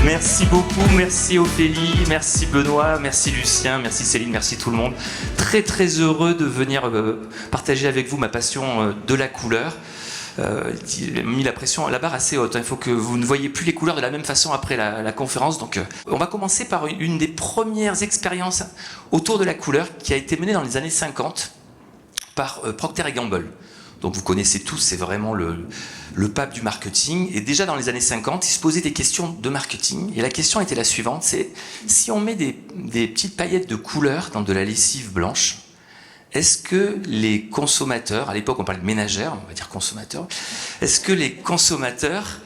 Merci beaucoup, merci Ophélie, merci Benoît, merci Lucien, merci Céline, merci tout le monde. Très très heureux de venir partager avec vous ma passion de la couleur. J'ai mis la barre assez haute, il faut que vous ne voyez plus les couleurs de la même façon après la conférence. Donc on va commencer par une des premières expériences autour de la couleur qui a été menée dans les années 50 par Procter & Gamble. Donc vous connaissez tous, c'est vraiment le pape du marketing. Et déjà dans les années 50, il se posait des questions de marketing. Et la question était la suivante, c'est si on met des petites paillettes de couleur dans de la lessive blanche, est-ce que les consommateurs, à l'époque on parlait de ménagères, on va dire consommateurs, est-ce que les consommateurs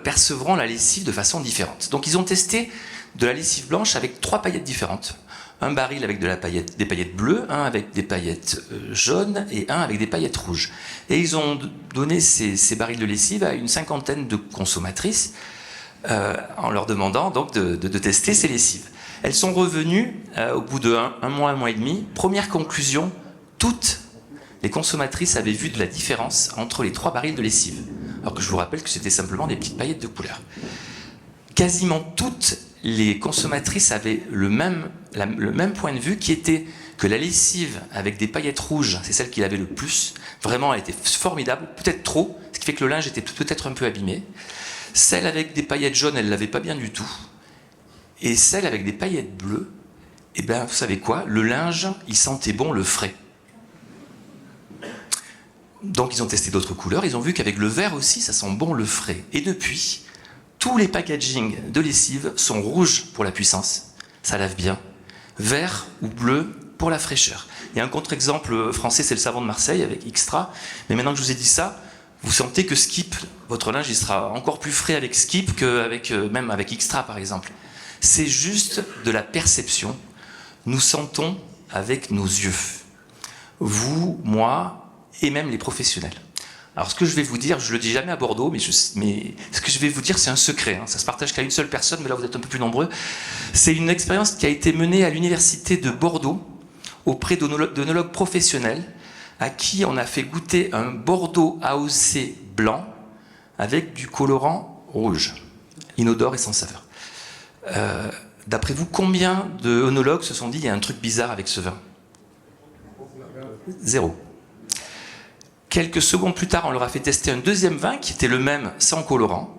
percevront la lessive de façon différente? Donc ils ont testé de la lessive blanche avec 3 paillettes différentes. Un baril avec des paillettes bleues, un avec des paillettes jaunes et un avec des paillettes rouges. Et ils ont donné ces barils de lessive à une 50aine de consommatrices en leur demandant donc de tester ces lessives. Elles sont revenues au bout de un mois et demi. Première conclusion, toutes les consommatrices avaient vu de la différence entre les 3 barils de lessive. Alors que je vous rappelle que c'était simplement des petites paillettes de couleur. Quasiment toutes les consommatrices avaient le même point de vue qui était que la lessive avec des paillettes rouges, c'est celle qui l'avait le plus. Vraiment, elle était formidable, peut-être trop, ce qui fait que le linge était peut-être un peu abîmé. Celle avec des paillettes jaunes, elle ne l'avait pas bien du tout. Et celle avec des paillettes bleues, eh bien, vous savez quoi? Le linge, il sentait bon le frais. Donc, ils ont testé d'autres couleurs. Ils ont vu qu'avec le vert aussi, ça sent bon le frais. Et depuis, tous les packagings de lessive sont rouges pour la puissance, ça lave bien, vert ou bleu pour la fraîcheur. Il y a un contre-exemple français, c'est le savon de Marseille avec Xtra. Mais maintenant que je vous ai dit ça, vous sentez que Skip, votre linge, il sera encore plus frais avec Skip qu'avec même avec Xtra par exemple. C'est juste de la perception. Nous sentons avec nos yeux. Vous, moi et même les professionnels. Alors ce que je vais vous dire, je le dis jamais à Bordeaux, mais ce que je vais vous dire, c'est un secret. Ça se partage qu'à une seule personne, mais là vous êtes un peu plus nombreux. C'est une expérience qui a été menée à l'université de Bordeaux auprès d'œnologues professionnels à qui on a fait goûter un Bordeaux AOC blanc avec du colorant rouge, inodore et sans saveur. D'après vous, combien d'œnologues se sont dit il y a un truc bizarre avec ce vin? 0. Quelques secondes plus tard, on leur a fait tester un deuxième vin qui était le même sans colorant.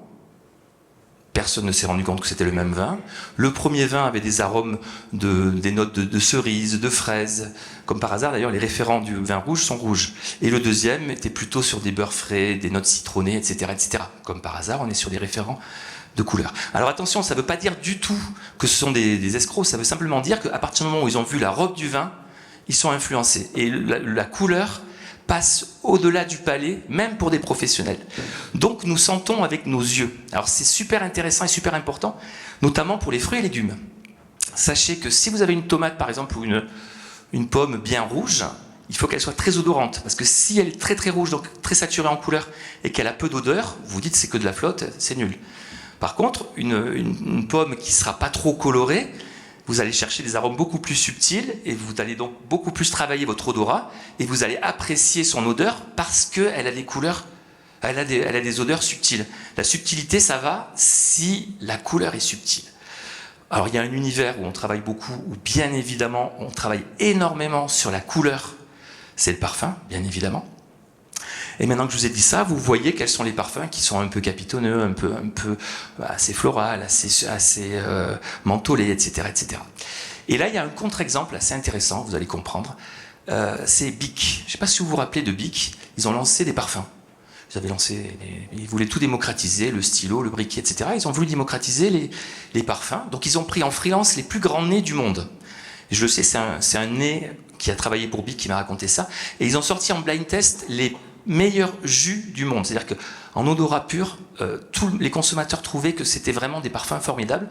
Personne ne s'est rendu compte que c'était le même vin. Le premier vin avait des arômes, des notes de cerises, de fraises. Comme par hasard, d'ailleurs, les référents du vin rouge sont rouges. Et le deuxième était plutôt sur des beurres frais, des notes citronnées, etc., etc. Comme par hasard, on est sur des référents de couleur. Alors attention, ça ne veut pas dire du tout que ce sont des escrocs. Ça veut simplement dire qu'à partir du moment où ils ont vu la robe du vin, ils sont influencés. Et la couleur passe au-delà du palais, même pour des professionnels. Donc nous sentons avec nos yeux. Alors c'est super intéressant et super important, notamment pour les fruits et légumes. Sachez que si vous avez une tomate par exemple ou une pomme bien rouge, il faut qu'elle soit très odorante, parce que si elle est très très rouge, donc très saturée en couleur, et qu'elle a peu d'odeur, vous dites c'est que de la flotte, c'est nul. Par contre, une pomme qui ne sera pas trop colorée, vous allez chercher des arômes beaucoup plus subtils et vous allez donc beaucoup plus travailler votre odorat et vous allez apprécier son odeur parce qu'elle a des couleurs, elle a des odeurs subtiles. La subtilité, ça va si la couleur est subtile. Alors il y a un univers où on travaille beaucoup, où bien évidemment on travaille énormément sur la couleur, c'est le parfum, bien évidemment. Et maintenant que je vous ai dit ça, vous voyez quels sont les parfums qui sont un peu capitonneux, un peu assez floral, assez mentholés, etc., etc. Et là, il y a un contre-exemple assez intéressant, vous allez comprendre. C'est Bic. Je ne sais pas si vous vous rappelez de Bic. Ils ont lancé des parfums. Ils voulaient tout démocratiser, le stylo, le briquet, etc. Ils ont voulu démocratiser les parfums. Donc ils ont pris en freelance les plus grands nez du monde. Et je le sais, c'est un nez qui a travaillé pour Bic qui m'a raconté ça. Et ils ont sorti en blind test les meilleurs jus du monde. C'est-à-dire qu'en odorat pur, tous les consommateurs trouvaient que c'était vraiment des parfums formidables.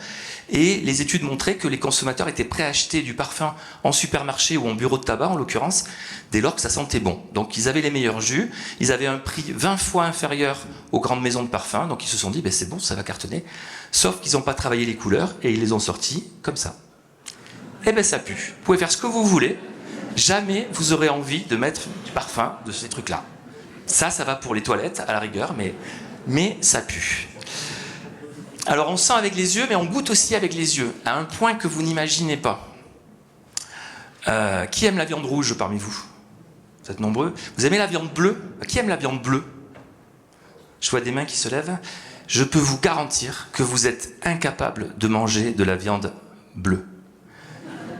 Et les études montraient que les consommateurs étaient prêts à acheter du parfum en supermarché ou en bureau de tabac, en l'occurrence, dès lors que ça sentait bon. Donc ils avaient les meilleurs jus, ils avaient un prix 20 fois inférieur aux grandes maisons de parfums, donc ils se sont dit, ben c'est bon, ça va cartonner. Sauf qu'ils n'ont pas travaillé les couleurs et ils les ont sortis comme ça. Eh ben ça pue. Vous pouvez faire ce que vous voulez, jamais vous aurez envie de mettre du parfum de ces trucs-là. Ça va pour les toilettes, à la rigueur, mais ça pue. Alors on sent avec les yeux, mais on goûte aussi avec les yeux, à un point que vous n'imaginez pas. Qui aime la viande rouge parmi vous? Vous êtes nombreux. Vous aimez la viande bleue? Qui aime la viande bleue? Je vois des mains qui se lèvent. Je peux vous garantir que vous êtes incapable de manger de la viande bleue.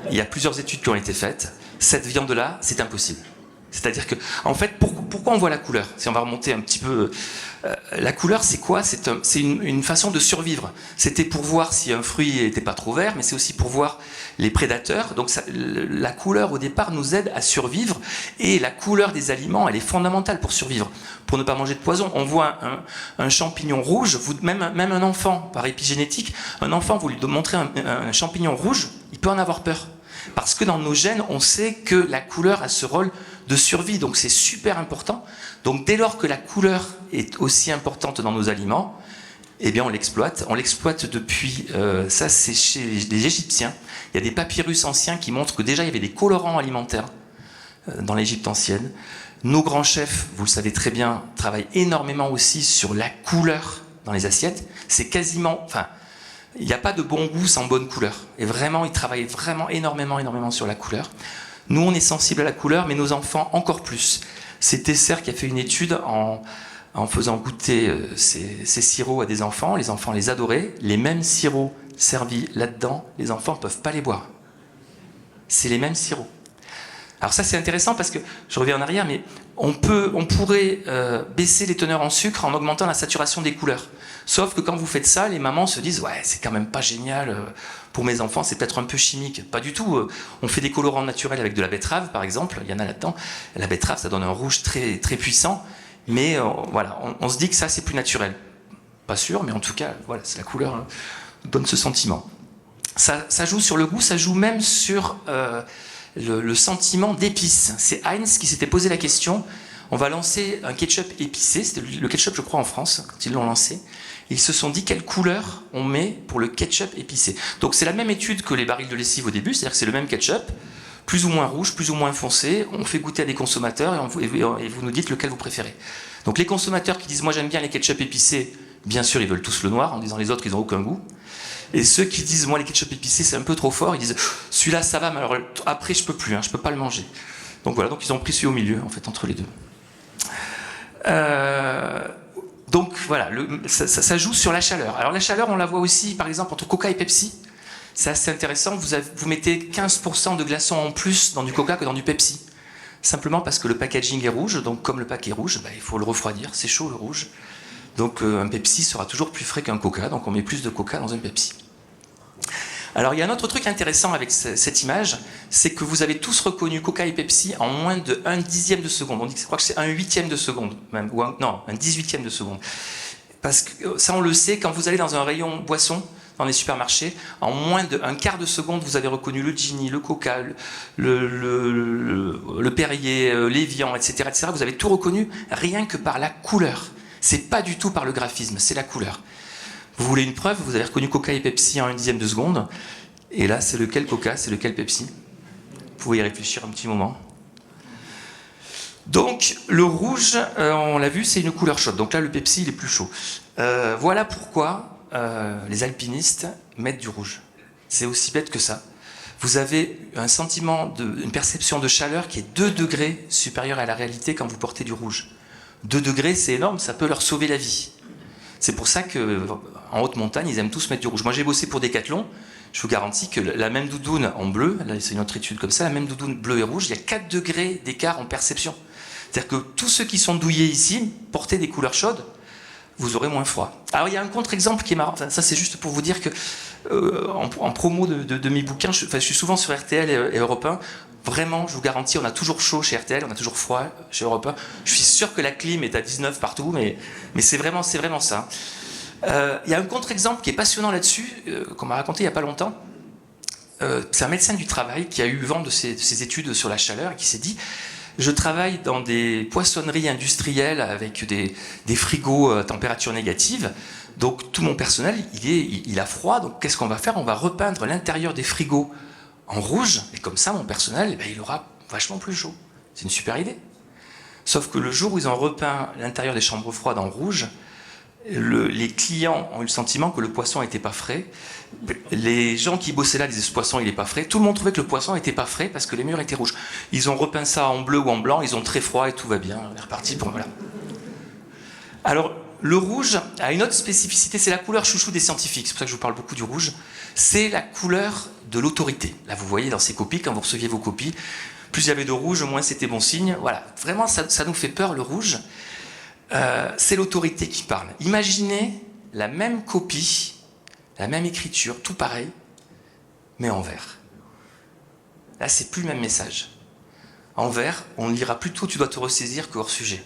Il y a plusieurs études qui ont été faites. Cette viande-là, c'est impossible. C'est-à-dire que, en fait, pourquoi on voit la couleur? Si on va remonter un petit peu, la couleur, c'est quoi? C'est une façon de survivre. C'était pour voir si un fruit n'était pas trop vert, mais c'est aussi pour voir les prédateurs. Donc, la couleur, au départ, nous aide à survivre. Et la couleur des aliments, elle est fondamentale pour survivre, pour ne pas manger de poison. On voit un champignon rouge, même un enfant, par épigénétique, un enfant, vous lui montrez un champignon rouge, il peut en avoir peur. Parce que dans nos gènes, on sait que la couleur a ce rôle de survie, donc c'est super important. Donc dès lors que la couleur est aussi importante dans nos aliments, eh bien on l'exploite. On l'exploite depuis, ça c'est chez les Égyptiens. Il y a des papyrus anciens qui montrent que déjà il y avait des colorants alimentaires dans l'Égypte ancienne. Nos grands chefs, vous le savez très bien, travaillent énormément aussi sur la couleur dans les assiettes. C'est quasiment... Il n'y a pas de bon goût sans bonne couleur. Et vraiment, ils travaillent vraiment énormément sur la couleur. Nous, on est sensible à la couleur, mais nos enfants encore plus. C'est Tesser qui a fait une étude en faisant goûter ces sirops à des enfants. Les enfants les adoraient. Les mêmes sirops servis là-dedans, les enfants ne peuvent pas les boire. C'est les mêmes sirops. Alors ça, c'est intéressant parce que, je reviens en arrière, mais on pourrait baisser les teneurs en sucre en augmentant la saturation des couleurs. Sauf que quand vous faites ça, les mamans se disent « Ouais, c'est quand même pas génial, pour mes enfants, c'est peut-être un peu chimique. » Pas du tout. On fait des colorants naturels avec de la betterave, par exemple. Il y en a là-dedans. La betterave, ça donne un rouge très, très puissant. Mais voilà, on se dit que ça, c'est plus naturel. Pas sûr, mais en tout cas, voilà, c'est la couleur donne ce sentiment. Ça joue sur le goût, ça joue même sur le sentiment d'épices. C'est Heinz qui s'était posé la question. On va lancer un ketchup épicé. C'était le ketchup, je crois, en France, quand ils l'ont lancé. Ils se sont dit quelle couleur on met pour le ketchup épicé. Donc c'est la même étude que les barils de lessive au début, c'est-à-dire que c'est le même ketchup, plus ou moins rouge, plus ou moins foncé. On fait goûter à des consommateurs et vous nous dites lequel vous préférez. Donc les consommateurs qui disent moi j'aime bien les ketchup épicés, bien sûr ils veulent tous le noir en disant les autres ils n'ont aucun goût. Et ceux qui disent moi les ketchup épicés c'est un peu trop fort, ils disent celui-là ça va mais alors après je peux plus, je peux pas le manger. Donc voilà, donc ils ont pris celui au milieu en fait entre les deux. Donc voilà, ça joue sur la chaleur. Alors la chaleur, on la voit aussi, par exemple, entre Coca et Pepsi. C'est assez intéressant, vous mettez 15% de glaçons en plus dans du Coca que dans du Pepsi. Simplement parce que le packaging est rouge, donc comme le pack est rouge, il faut le refroidir, c'est chaud le rouge. Donc un Pepsi sera toujours plus frais qu'un Coca, donc on met plus de Coca dans un Pepsi. Alors il y a un autre truc intéressant avec cette image, c'est que vous avez tous reconnu Coca et Pepsi en moins de 1/10 de seconde. Je crois que c'est 1/8 de seconde, même, ou un 18e de seconde. Parce que ça on le sait, quand vous allez dans un rayon boisson, dans les supermarchés, en moins d'un quart de seconde, vous avez reconnu le Gini, le Coca, le Perrier, l'Evian, etc., etc. Vous avez tout reconnu rien que par la couleur. C'est pas du tout par le graphisme, c'est la couleur. Vous voulez une preuve? Vous avez reconnu Coca et Pepsi en 1/10 de seconde. Et là, c'est lequel Coca, c'est lequel Pepsi? Vous pouvez y réfléchir un petit moment. Donc, le rouge, on l'a vu, c'est une couleur chaude. Donc là, le Pepsi, il est plus chaud. Voilà pourquoi les alpinistes mettent du rouge. C'est aussi bête que ça. Vous avez un sentiment, une perception de chaleur qui est 2 degrés supérieure à la réalité quand vous portez du rouge. 2 degrés, c'est énorme, ça peut leur sauver la vie. C'est pour ça qu'en haute montagne, ils aiment tous mettre du rouge. Moi, j'ai bossé pour Decathlon. Je vous garantis que la même doudoune en bleu, là c'est une autre étude comme ça, la même doudoune bleu et rouge, il y a 4 degrés d'écart en perception. C'est-à-dire que tous ceux qui sont douillés ici, portez des couleurs chaudes, vous aurez moins froid. Alors il y a un contre-exemple qui est marrant, enfin, ça c'est juste pour vous dire que en promo de mes bouquins, je suis souvent sur RTL et Europe 1, vraiment, je vous garantis, on a toujours chaud chez RTL, on a toujours froid chez Europe 1. Je suis sûr que la clim est à 19 partout, mais c'est vraiment ça. Il y a un contre-exemple qui est passionnant là-dessus, qu'on m'a raconté il n'y a pas longtemps. C'est un médecin du travail qui a eu vent de ces études sur la chaleur et qui s'est dit Je travaille dans des poissonneries industrielles avec des frigos à température négative. Donc tout mon personnel, il a froid. Donc qu'est-ce qu'on va faire? On va repeindre l'intérieur des frigos en rouge. Et comme ça, mon personnel, il aura vachement plus chaud. C'est une super idée. Sauf que le jour où ils ont repeint l'intérieur des chambres froides en rouge, les clients ont eu le sentiment que le poisson n'était pas frais. Les gens qui bossaient là disaient ce poisson il n'est pas frais. Tout le monde trouvait que le poisson n'était pas frais parce que les murs étaient rouges. Ils ont repeint ça en bleu ou en blanc, ils ont très froid et tout va bien. On est reparti pour voilà. Alors le rouge a une autre spécificité, c'est la couleur chouchou des scientifiques. C'est pour ça que je vous parle beaucoup du rouge. C'est la couleur de l'autorité. Là vous voyez dans ces copies, quand vous receviez vos copies, plus il y avait de rouge, moins c'était bon signe. Voilà, vraiment ça nous fait peur le rouge. C'est l'autorité qui parle. Imaginez la même copie, la même écriture, tout pareil, mais en vert. Là, c'est plus le même message. En vert, on lira plutôt « tu dois te ressaisir » que hors sujet.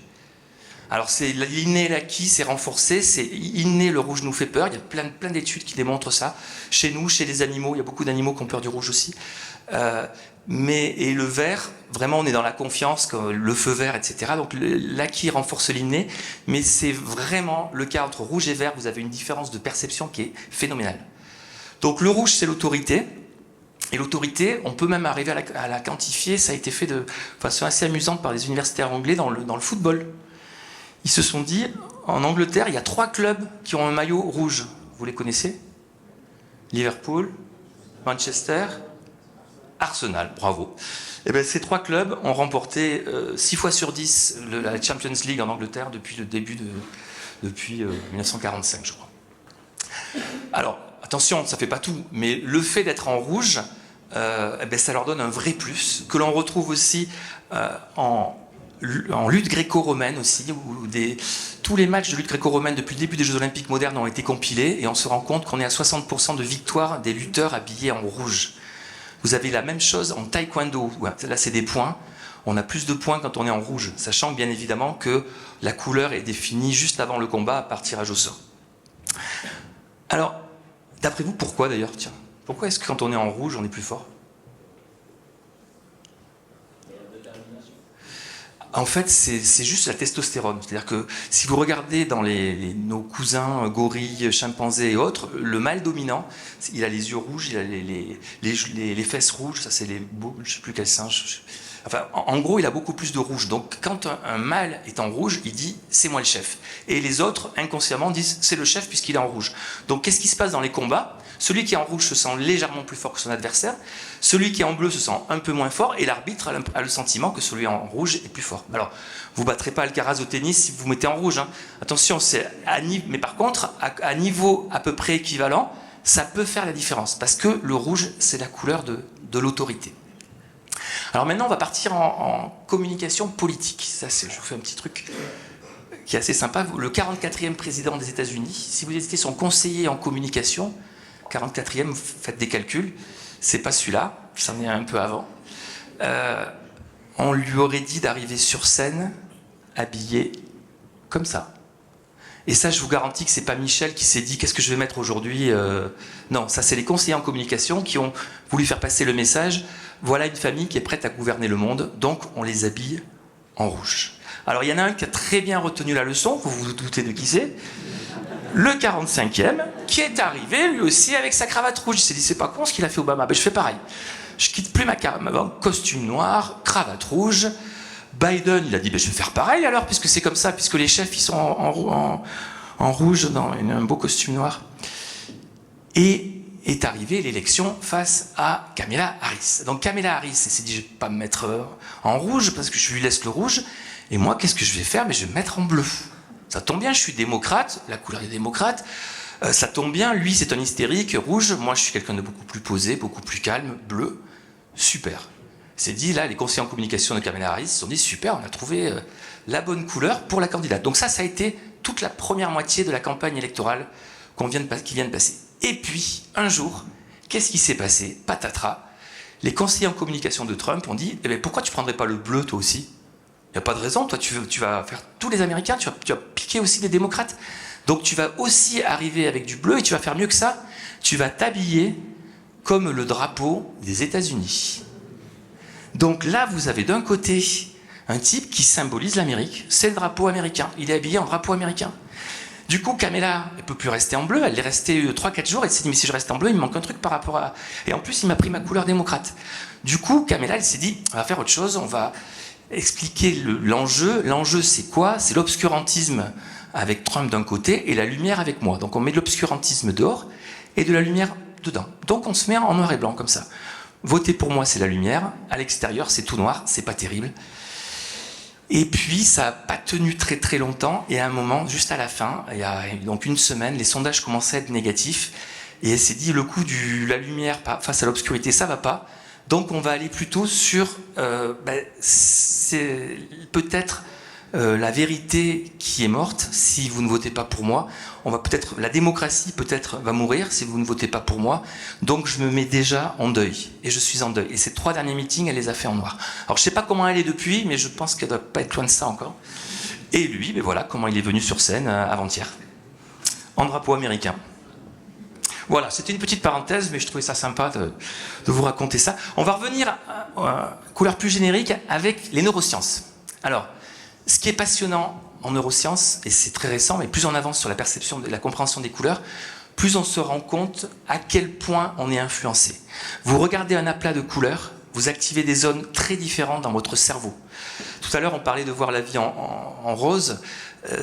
Alors, c'est l'inné et l'acquis, c'est renforcé, c'est inné, le rouge nous fait peur. Il y a plein d'études qui démontrent ça. Chez nous, chez les animaux, il y a beaucoup d'animaux qui ont peur du rouge aussi. Et le vert, vraiment, on est dans la confiance, le feu vert, etc. Donc l'acquis renforce l'inné, mais c'est vraiment le cas entre rouge et vert. Vous avez une différence de perception qui est phénoménale. Donc le rouge, c'est l'autorité. Et l'autorité, on peut même arriver à la quantifier. Ça a été fait de façon assez amusante par des universitaires anglais dans le football. Ils se sont dit, en Angleterre, il y a 3 clubs qui ont un maillot rouge. Vous les connaissez? Liverpool, Manchester, Arsenal, bravo. Et bien, ces 3 clubs ont remporté 6 fois sur 10 la Champions League en Angleterre depuis le début depuis 1945, je crois. Alors, attention, ça ne fait pas tout, mais le fait d'être en rouge, ça leur donne un vrai plus, que l'on retrouve aussi en lutte gréco-romaine aussi, où tous les matchs de lutte gréco-romaine depuis le début des Jeux Olympiques modernes ont été compilés, et on se rend compte qu'on est à 60% de victoire des lutteurs habillés en rouge. Vous avez la même chose en taekwondo. Là, c'est des points. On a plus de points quand on est en rouge, sachant bien évidemment que la couleur est définie juste avant le combat par tirage au sort. Alors, d'après vous, pourquoi d'ailleurs? Tiens, pourquoi est-ce que quand on est en rouge, on est plus fort? En fait, c'est juste la testostérone. C'est-à-dire que si vous regardez dans nos cousins gorilles, chimpanzés et autres, le mâle dominant, il a les yeux rouges, il a les fesses rouges, ça c'est je ne sais plus quel singe. Enfin, en gros, il a beaucoup plus de rouge. Donc, quand un mâle est en rouge, il dit « c'est moi le chef ». Et les autres, inconsciemment, disent « c'est le chef puisqu'il est en rouge ». Donc, qu'est-ce qui se passe dans les combats? Celui qui est en rouge se sent légèrement plus fort que son adversaire. Celui qui est en bleu se sent un peu moins fort. Et l'arbitre a le sentiment que celui en rouge est plus fort. Alors, vous ne battrez pas Alcaraz au tennis si vous mettez en rouge. Hein. Attention, mais par contre, à niveau à peu près équivalent, ça peut faire la différence. Parce que le rouge, c'est la couleur de l'autorité. Alors maintenant, on va partir en communication politique. Ça, je vous fais un petit truc qui est assez sympa. Le 44e président des États-Unis, si vous étiez son conseiller en communication, 44e, faites des calculs, c'est pas celui-là, c'en est un peu avant. On lui aurait dit d'arriver sur scène habillé comme ça. Et ça, je vous garantis que c'est pas Michel qui s'est dit qu'est-ce que je vais mettre aujourd'hui. Non, ça c'est les conseillers en communication qui ont voulu faire passer le message. Voilà une famille qui est prête à gouverner le monde, donc on les habille en rouge. Alors il y en a un qui a très bien retenu la leçon, vous vous doutez de qui c'est. Le 45e, qui est arrivé lui aussi avec sa cravate rouge. Il s'est dit c'est pas con ce qu'il a fait Obama, ben, je fais pareil. Je quitte plus ma costume noir, cravate rouge. Biden, il a dit ben, je vais faire pareil alors, puisque c'est comme ça, puisque les chefs ils sont en rouge dans un beau costume noir. Et est arrivée l'élection face à Kamala Harris. Donc Kamala Harris s'est dit je ne vais pas me mettre en rouge parce que je lui laisse le rouge. Et moi, qu'est-ce que je vais faire? Mais je vais me mettre en bleu. Ça tombe bien, je suis démocrate, la couleur des démocrates. Ça tombe bien, lui c'est un hystérique rouge. Moi je suis quelqu'un de beaucoup plus posé, beaucoup plus calme, bleu. Super. C'est dit, là, les conseillers en communication de Kamala Harris se sont dit super, on a trouvé la bonne couleur pour la candidate. Donc ça a été toute la première moitié de la campagne électorale qui vient de passer. Et puis, un jour, qu'est-ce qui s'est passé? Patatras. Les conseillers en communication de Trump ont dit, eh bien, pourquoi tu ne prendrais pas le bleu, toi aussi? Il n'y a pas de raison, toi, tu vas faire tous les Américains, tu vas piquer aussi les démocrates. Donc, tu vas aussi arriver avec du bleu et tu vas faire mieux que ça. Tu vas t'habiller comme le drapeau des États-Unis. Donc là, vous avez d'un côté un type qui symbolise l'Amérique. C'est le drapeau américain. Il est habillé en drapeau américain. Du coup, Kamela, elle ne peut plus rester en bleu. Elle est restée 3-4 jours. Elle s'est dit, mais si je reste en bleu, il me manque un truc par rapport à... Et en plus, il m'a pris ma couleur démocrate. Du coup, Kamela, elle s'est dit, on va faire autre chose. On va expliquer l'enjeu. L'enjeu, c'est quoi? C'est l'obscurantisme avec Trump d'un côté et la lumière avec moi. Donc on met de l'obscurantisme dehors et de la lumière dedans. Donc on se met en noir et blanc comme ça. Voter pour moi, c'est la lumière. À l'extérieur, c'est tout noir. C'est pas terrible. Et puis, ça n'a pas tenu très très longtemps. Et à un moment, juste à la fin, il y a donc une semaine, les sondages commençaient à être négatifs. Et elle s'est dit, le coup de la lumière face à l'obscurité, ça va pas. Donc, on va aller plutôt sur c'est peut-être la vérité qui est morte si vous ne votez pas pour moi. La démocratie peut-être va mourir si vous ne votez pas pour moi. Donc je me mets déjà en deuil. Et je suis en deuil. Et ces 3 derniers meetings, elle les a fait en noir. Alors je sais pas comment elle est depuis, mais je pense qu'elle doit pas être loin de ça encore. Et lui, ben voilà comment il est venu sur scène avant-hier. En drapeau américain. Voilà, c'était une petite parenthèse, mais je trouvais ça sympa de vous raconter ça. On va revenir à couleur plus générique avec les neurosciences. Alors, ce qui est passionnant en neurosciences, et c'est très récent, mais plus on avance sur la perception, la compréhension des couleurs, plus on se rend compte à quel point on est influencé. Vous regardez un aplat de couleurs, vous activez des zones très différentes dans votre cerveau. Tout à l'heure, on parlait de voir la vie en rose.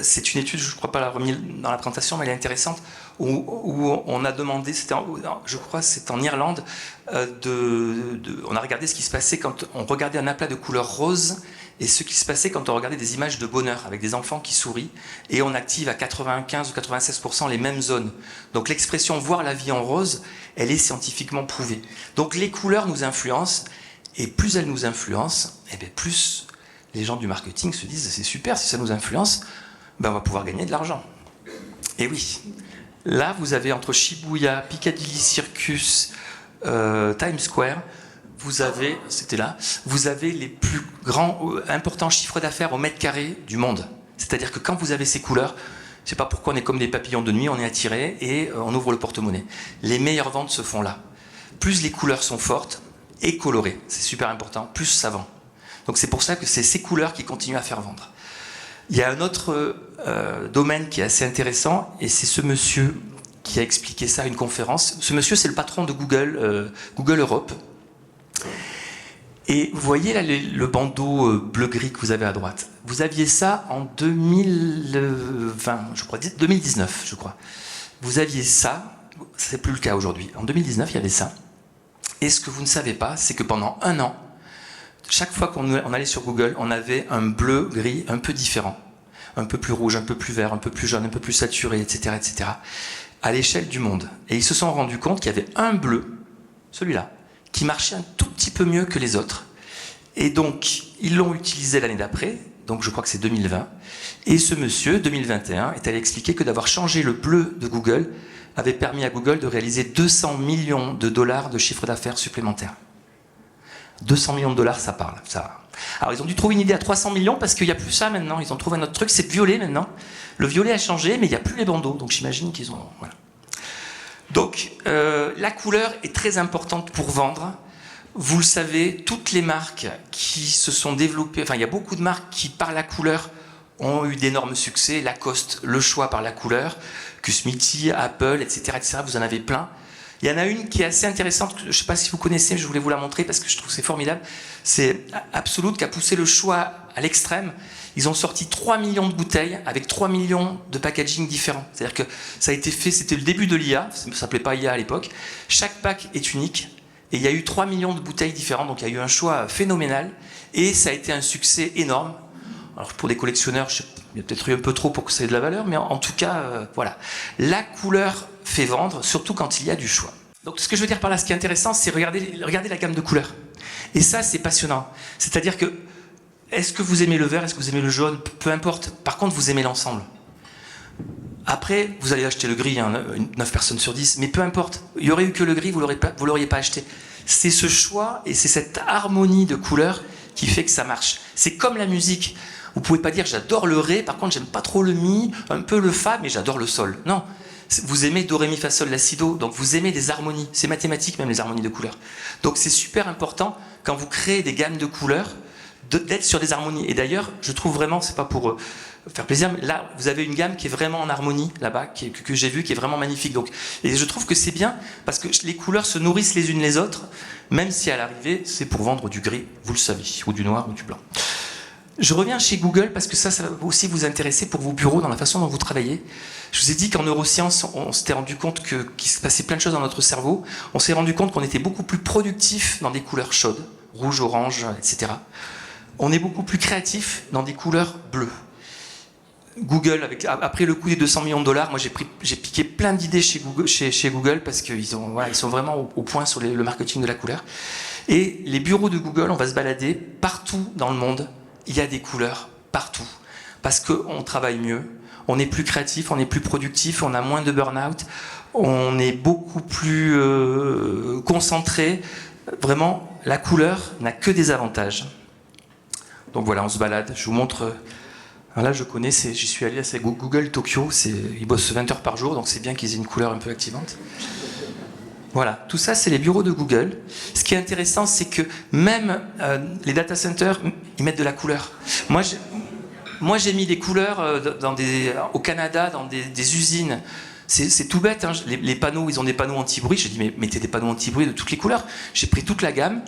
C'est une étude, je ne crois pas la remise dans la présentation, mais elle est intéressante, où on a demandé, je crois que c'est en Irlande, on a regardé ce qui se passait quand on regardait un aplat de couleur rose et ce qui se passait quand on regardait des images de bonheur avec des enfants qui sourient, et on active à 95 ou 96% les mêmes zones. Donc l'expression « voir la vie en rose », elle est scientifiquement prouvée. Donc les couleurs nous influencent, et plus elles nous influencent, et bien plus les gens du marketing se disent « c'est super, si ça nous influence, ben on va pouvoir gagner de l'argent ». Et oui, là vous avez entre Shibuya, Piccadilly Circus, Times Square, vous avez les plus grands, importants chiffres d'affaires au mètre carré du monde. C'est-à-dire que quand vous avez ces couleurs, je ne sais pas pourquoi on est comme des papillons de nuit, on est attiré et on ouvre le porte-monnaie. Les meilleures ventes se font là. Plus les couleurs sont fortes et colorées, c'est super important, plus ça vend. Donc c'est pour ça que c'est ces couleurs qui continuent à faire vendre. Il y a un autre domaine qui est assez intéressant, et c'est ce monsieur qui a expliqué ça à une conférence. Ce monsieur, c'est le patron de Google, Google Europe. Et vous voyez là le bandeau bleu-gris que vous avez à droite. Vous aviez ça en 2020, je crois, 2019, je crois. Vous aviez ça, c'est plus le cas aujourd'hui. En 2019, il y avait ça. Et ce que vous ne savez pas, c'est que pendant 1 an, chaque fois qu'on allait sur Google, on avait un bleu-gris un peu différent. Un peu plus rouge, un peu plus vert, un peu plus jaune, un peu plus saturé, etc., etc. à l'échelle du monde. Et ils se sont rendus compte qu'il y avait un bleu, celui-là, qui marchait un tout petit peu mieux que les autres. Et donc, ils l'ont utilisé l'année d'après, donc je crois que c'est 2020, et ce monsieur, 2021, est allé expliquer que d'avoir changé le bleu de Google avait permis à Google de réaliser 200 millions de dollars de chiffre d'affaires supplémentaire. 200 millions de dollars, ça parle. Ça. Alors, ils ont dû trouver une idée à 300 millions parce qu'il n'y a plus ça maintenant. Ils ont trouvé un autre truc, c'est violet maintenant. Le violet a changé, mais il n'y a plus les bandeaux. Donc, j'imagine qu'ils ont... Voilà. Donc, la couleur est très importante pour vendre. Vous le savez, toutes les marques qui se sont développées... Enfin, il y a beaucoup de marques qui, par la couleur, ont eu d'énormes succès. Lacoste, le choix par la couleur. Kusmiti, Apple, etc., etc. Vous en avez plein. Il y en a une qui est assez intéressante, je ne sais pas si vous connaissez, mais je voulais vous la montrer parce que je trouve que c'est formidable. C'est Absolute qui a poussé le choix à l'extrême. Ils ont sorti 3 millions de bouteilles avec 3 millions de packaging différents. C'est-à-dire que ça a été fait, c'était le début de l'IA, ça ne s'appelait pas IA à l'époque. Chaque pack est unique et il y a eu 3 millions de bouteilles différentes, donc il y a eu un choix phénoménal et ça a été un succès énorme. Alors pour des collectionneurs, il y a peut-être eu un peu trop pour que ça ait de la valeur, mais en tout cas, voilà. La couleur fait vendre, surtout quand il y a du choix. Donc ce que je veux dire par là, ce qui est intéressant, c'est regarder la gamme de couleurs. Et ça, c'est passionnant. C'est-à-dire que, est-ce que vous aimez le vert, est-ce que vous aimez le jaune, peu importe. Par contre, vous aimez l'ensemble. Après, vous allez acheter le gris, 9 personnes sur 10, mais peu importe. Il n'y aurait eu que le gris, vous ne l'auriez pas acheté. C'est ce choix et c'est cette harmonie de couleurs qui fait que ça marche. C'est comme la musique. Vous ne pouvez pas dire j'adore le ré, par contre j'aime pas trop le mi, un peu le fa, mais j'adore le sol. Non. Vous aimez do, ré, mi, fa, sol, la, si, do, donc vous aimez des harmonies. C'est mathématique même les harmonies de couleurs. Donc c'est super important quand vous créez des gammes de couleurs d'être sur des harmonies. Et d'ailleurs, je trouve vraiment, c'est pas pour faire plaisir, mais là, vous avez une gamme qui est vraiment en harmonie, là-bas, que j'ai vue, qui est vraiment magnifique. Donc, et je trouve que c'est bien, parce que les couleurs se nourrissent les unes les autres, même si à l'arrivée, c'est pour vendre du gris, vous le savez, ou du noir ou du blanc. Je reviens chez Google, parce que ça va aussi vous intéresser pour vos bureaux, dans la façon dont vous travaillez. Je vous ai dit qu'en neurosciences, on s'était rendu compte qu'il se passait plein de choses dans notre cerveau. On s'est rendu compte qu'on était beaucoup plus productif dans des couleurs chaudes, rouge, orange, etc. On est beaucoup plus créatif dans des couleurs bleues. Google, après le coup des 200 millions de dollars, moi j'ai piqué plein d'idées chez Google parce qu'ils sont vraiment au point sur le marketing de la couleur. Et les bureaux de Google, on va se balader partout dans le monde. Il y a des couleurs partout. Parce qu'on travaille mieux, on est plus créatif, on est plus productif, on a moins de burn-out, on est beaucoup plus concentré. Vraiment, la couleur n'a que des avantages. Donc voilà, on se balade. Je vous montre. Là, je connais, j'y suis allé, c'est Google Tokyo. Ils bossent 20 heures par jour, donc c'est bien qu'ils aient une couleur un peu activante. Voilà, tout ça, c'est les bureaux de Google. Ce qui est intéressant, c'est que même les data centers, ils mettent de la couleur. Moi, j'ai mis des couleurs au Canada, dans des usines. C'est tout bête, hein. Les panneaux, ils ont des panneaux anti-bruit. J'ai dit, mais mettez des panneaux anti-bruit de toutes les couleurs. J'ai pris toute la gamme.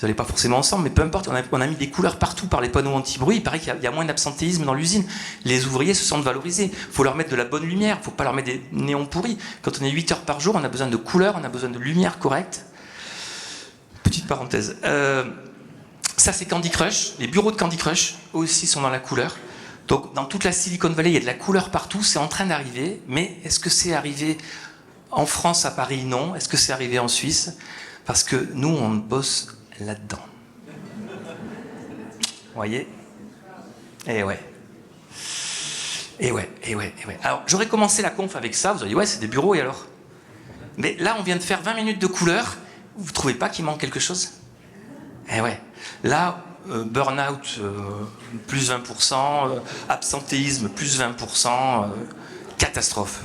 Ils n'allaient pas forcément ensemble, mais peu importe, on a mis des couleurs partout par les panneaux anti-bruit. Il paraît qu'il y a moins d'absentéisme dans l'usine. Les ouvriers se sentent valorisés. Il faut leur mettre de la bonne lumière, il ne faut pas leur mettre des néons pourris. Quand on est 8 heures par jour, on a besoin de couleurs, on a besoin de lumière correcte. Petite parenthèse. Ça, c'est Candy Crush. Les bureaux de Candy Crush aussi sont dans la couleur. Donc, dans toute la Silicon Valley, il y a de la couleur partout. C'est en train d'arriver. Mais est-ce que c'est arrivé en France, à Paris? Non. Est-ce que c'est arrivé en Suisse? Parce que nous, on bosse là-dedans. Vous voyez? Eh ouais. Eh ouais, eh ouais, eh ouais. Alors, j'aurais commencé la conf avec ça, vous auriez dit, ouais, c'est des bureaux, et alors? Mais là, on vient de faire 20 minutes de couleur, vous trouvez pas qu'il manque quelque chose? Eh ouais. Là, burn-out, plus 20%, absentéisme, plus 20%, catastrophe.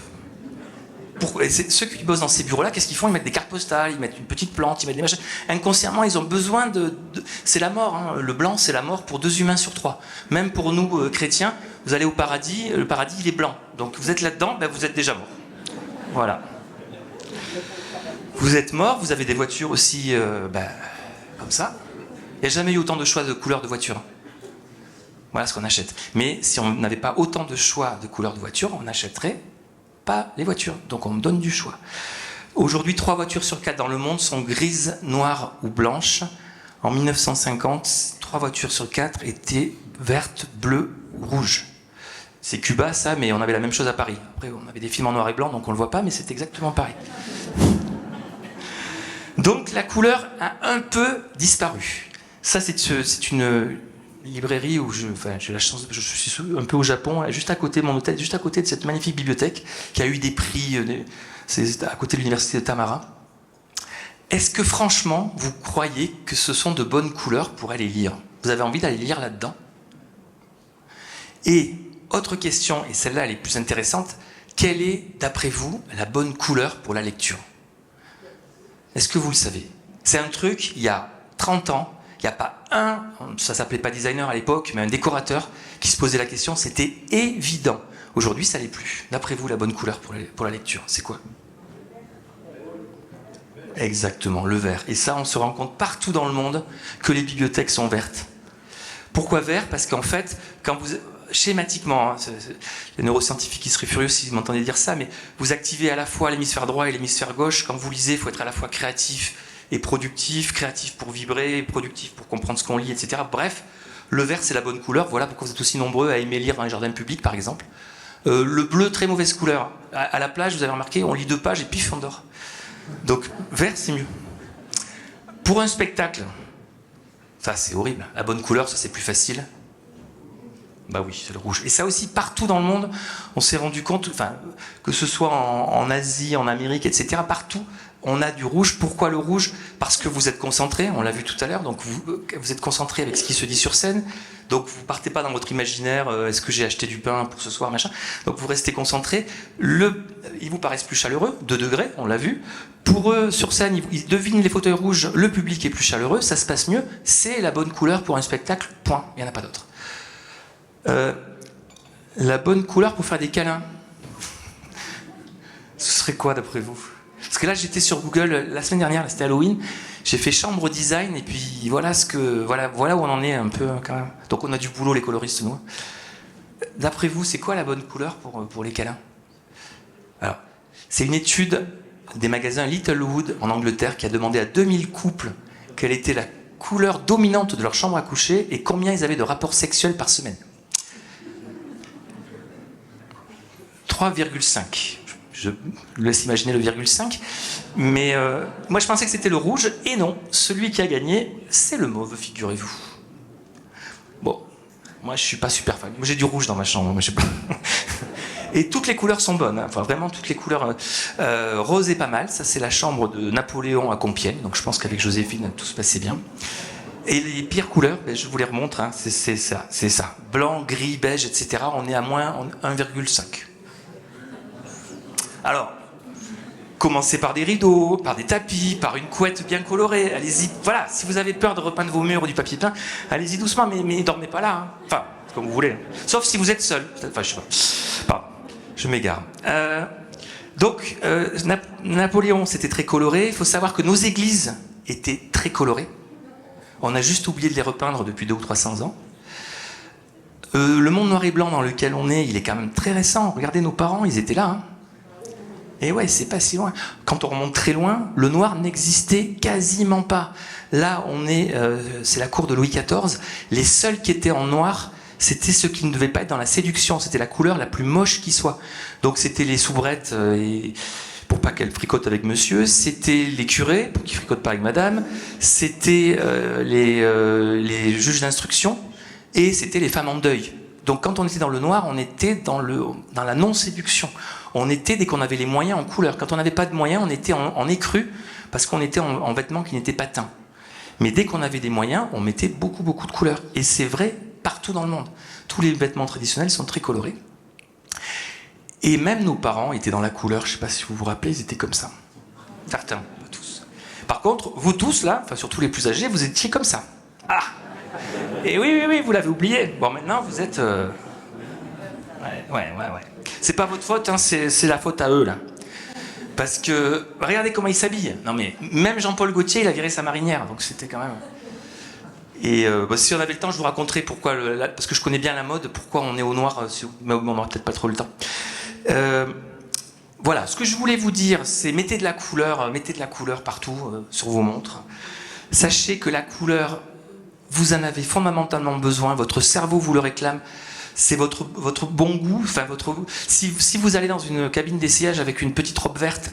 Ceux qui bossent dans ces bureaux-là, qu'est-ce qu'ils font? Ils mettent des cartes postales, ils mettent une petite plante, ils mettent des machins. Inconsciemment, ils ont besoin c'est la mort, hein. Le blanc, c'est la mort pour 2 humains sur 3. Même pour nous, chrétiens, vous allez au paradis, le paradis, il est blanc. Donc vous êtes là-dedans, ben, vous êtes déjà mort. Voilà. Vous êtes mort, vous avez des voitures aussi, comme ça. Il n'y a jamais eu autant de choix de couleurs de voitures. Voilà ce qu'on achète. Mais si on n'avait pas autant de choix de couleurs de voitures, on achèterait pas les voitures, donc on me donne du choix. Aujourd'hui, 3 voitures sur 4 dans le monde sont grises, noires ou blanches. En 1950, 3 voitures sur 4 étaient vertes, bleues ou rouges. C'est Cuba, ça, mais on avait la même chose à Paris. Après, on avait des films en noir et blanc, donc on le voit pas, mais c'est exactement pareil. Donc la couleur a un peu disparu. Ça, c'est une librairie où j'ai la chance, je suis un peu au Japon, juste à côté de mon hôtel, juste à côté de cette magnifique bibliothèque qui a eu des prix, c'est à côté de l'université de Tamara. Est-ce que franchement, vous croyez que ce sont de bonnes couleurs pour aller lire? Vous avez envie d'aller lire là-dedans? Et autre question, et celle-là elle est plus intéressante, quelle est, d'après vous, la bonne couleur pour la lecture? Est-ce que vous le savez? C'est un truc, il y a 30 ans, il n'y a pas ça s'appelait pas designer à l'époque, mais un décorateur qui se posait la question, c'était évident. Aujourd'hui, ça l'est plus. D'après vous, la bonne couleur pour la lecture, c'est quoi? Exactement, le vert. Et ça, on se rend compte partout dans le monde que les bibliothèques sont vertes. Pourquoi vert? Parce qu'en fait, schématiquement, hein, les neuroscientifiques qui seraient furieux si vous m'entendez dire ça, mais vous activez à la fois l'hémisphère droit et l'hémisphère gauche. Quand vous lisez, il faut être à la fois créatif et productif, créatif pour vibrer, productif pour comprendre ce qu'on lit, etc. Bref, le vert, c'est la bonne couleur. Voilà pourquoi vous êtes aussi nombreux à aimer lire dans les jardins publics, par exemple. Le bleu, très mauvaise couleur. À la plage, vous avez remarqué, on lit 2 pages et pif, on dort. Donc, vert, c'est mieux. Pour un spectacle, ça, c'est horrible. La bonne couleur, ça, c'est plus facile. Bah oui, c'est le rouge. Et ça aussi, partout dans le monde, on s'est rendu compte, que ce soit en Asie, en Amérique, etc., partout, on a du rouge. Pourquoi le rouge? Parce que vous êtes concentré, on l'a vu tout à l'heure, donc vous êtes concentré avec ce qui se dit sur scène, donc vous partez pas dans votre imaginaire, est-ce que j'ai acheté du pain pour ce soir, machin. Donc vous restez concentré. Ils vous paraissent plus chaleureux, 2 degrés, on l'a vu. Pour eux, sur scène, ils devinent les fauteuils rouges, le public est plus chaleureux, ça se passe mieux, c'est la bonne couleur pour un spectacle, point, il n'y en a pas d'autre. La bonne couleur pour faire des câlins, ce serait quoi d'après vous? Parce que là, j'étais sur Google la semaine dernière, c'était Halloween, j'ai fait chambre design et puis voilà où on en est un peu quand même. Donc on a du boulot les coloristes nous. D'après vous, c'est quoi la bonne couleur pour les câlins? Alors, c'est une étude des magasins Littlewood en Angleterre qui a demandé à 2000 couples quelle était la couleur dominante de leur chambre à coucher et combien ils avaient de rapports sexuels par semaine. 3,5. Je laisse imaginer le 0,5. Mais moi, je pensais que c'était le rouge. Et non, celui qui a gagné, c'est le mauve, figurez-vous. Bon, moi, je suis pas super fan. Moi, j'ai du rouge dans ma chambre. Moi, je sais pas. Et toutes les couleurs sont bonnes. Hein. Enfin, vraiment, toutes les couleurs. Rose est pas mal. Ça, c'est la chambre de Napoléon à Compiègne. Donc, je pense qu'avec Joséphine, tout se passait bien. Et les pires couleurs, ben, je vous les remontre. Hein. C'est ça. Blanc, gris, beige, etc. On est à moins 1,5. Alors, commencez par des rideaux, par des tapis, par une couette bien colorée. Allez-y, voilà, si vous avez peur de repeindre vos murs ou du papier peint, allez-y doucement, mais dormez pas là. Hein. Enfin, comme vous voulez. Sauf si vous êtes seul. Enfin, je sais pas. Pardon, je m'égare. Donc, Napoléon, c'était très coloré. Il faut savoir que nos églises étaient très colorées. On a juste oublié de les repeindre depuis 200 ou 300 ans. Le monde noir et blanc dans lequel on est, il est quand même très récent. Regardez nos parents, ils étaient là. Hein. Et ouais, c'est pas si loin. Quand on remonte très loin, le noir n'existait quasiment pas. Là, c'est la cour de Louis XIV. Les seuls qui étaient en noir, c'était ceux qui ne devaient pas être dans la séduction. C'était la couleur la plus moche qui soit. Donc c'était les soubrettes pour pas qu'elles fricotent avec monsieur. C'était les curés pour qu'ils fricotent pas avec madame. C'était les juges d'instruction et c'était les femmes en deuil. Donc quand on était dans le noir, on était dans la non-séduction. On était, dès qu'on avait les moyens, en couleur. Quand on n'avait pas de moyens, on était en écru, parce qu'on était en vêtements qui n'étaient pas teints. Mais dès qu'on avait des moyens, on mettait beaucoup, beaucoup de couleurs. Et c'est vrai partout dans le monde. Tous les vêtements traditionnels sont très colorés. Et même nos parents étaient dans la couleur, je ne sais pas si vous vous rappelez, ils étaient comme ça. Certains, pas tous. Par contre, vous tous, là, enfin surtout les plus âgés, vous étiez comme ça. Ah! Et oui, vous l'avez oublié. Bon, maintenant, vous êtes... Ouais. C'est pas votre faute, hein, c'est la faute à eux, là. Parce que, regardez comment ils s'habillent. Non, mais même Jean-Paul Gaultier, il a viré sa marinière, donc c'était quand même... Et si on avait le temps, je vous raconterai pourquoi... parce que je connais bien la mode, pourquoi on est au noir, mais on n'aura peut-être pas trop le temps. Voilà, ce que je voulais vous dire, c'est mettez de la couleur partout, sur vos montres. Sachez que la couleur... Vous en avez fondamentalement besoin, votre cerveau vous le réclame, c'est votre bon goût. Enfin, si vous allez dans une cabine d'essayage avec une petite robe verte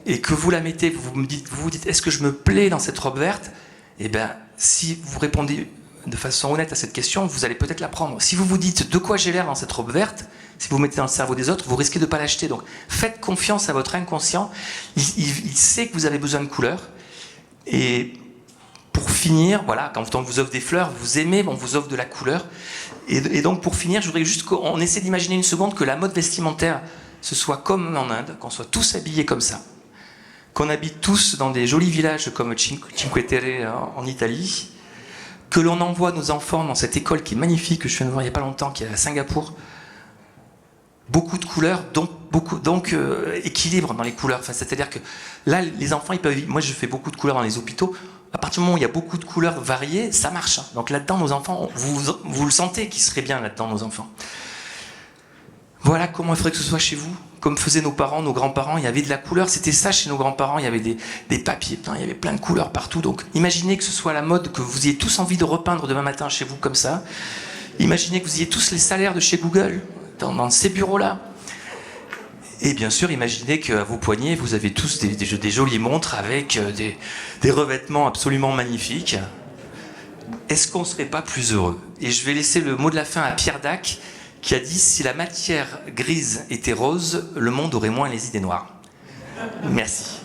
et que vous la mettez, vous vous dites est-ce que je me plais dans cette robe verte? Eh bien, si vous répondez de façon honnête à cette question, vous allez peut-être la prendre. Si vous vous dites de quoi j'ai l'air dans cette robe verte, si vous mettez dans le cerveau des autres, vous risquez de ne pas l'acheter. Donc, faites confiance à votre inconscient. Il sait que vous avez besoin de couleurs. Et pour finir, voilà, quand on vous offre des fleurs, vous aimez, on vous offre de la couleur. Et donc, pour finir, je voudrais juste qu'on essaie d'imaginer une seconde que la mode vestimentaire, ce soit comme en Inde, qu'on soit tous habillés comme ça, qu'on habite tous dans des jolis villages comme Cinque Terre en Italie, que l'on envoie nos enfants dans cette école qui est magnifique, que je viens de voir il n'y a pas longtemps, qui est à Singapour. Beaucoup de couleurs, donc équilibre dans les couleurs. Enfin, c'est-à-dire que là, les enfants, ils peuvent... Moi, je fais beaucoup de couleurs dans les hôpitaux. À partir du moment où il y a beaucoup de couleurs variées, ça marche. Donc là-dedans, nos enfants, vous le sentez qu'ils seraient bien là-dedans, nos enfants. Voilà comment il faudrait que ce soit chez vous. Comme faisaient nos parents, nos grands-parents, il y avait de la couleur. C'était ça chez nos grands-parents, il y avait des papiers peints, il y avait plein de couleurs partout. Donc imaginez que ce soit la mode, que vous ayez tous envie de repeindre demain matin chez vous comme ça. Imaginez que vous ayez tous les salaires de chez Google dans ces bureaux-là. Et bien sûr, imaginez qu'à vos poignets, vous avez tous des jolies montres avec des revêtements absolument magnifiques. Est-ce qu'on ne serait pas plus heureux? Et je vais laisser le mot de la fin à Pierre Dac, qui a dit « Si la matière grise était rose, le monde aurait moins les idées noires ». Merci.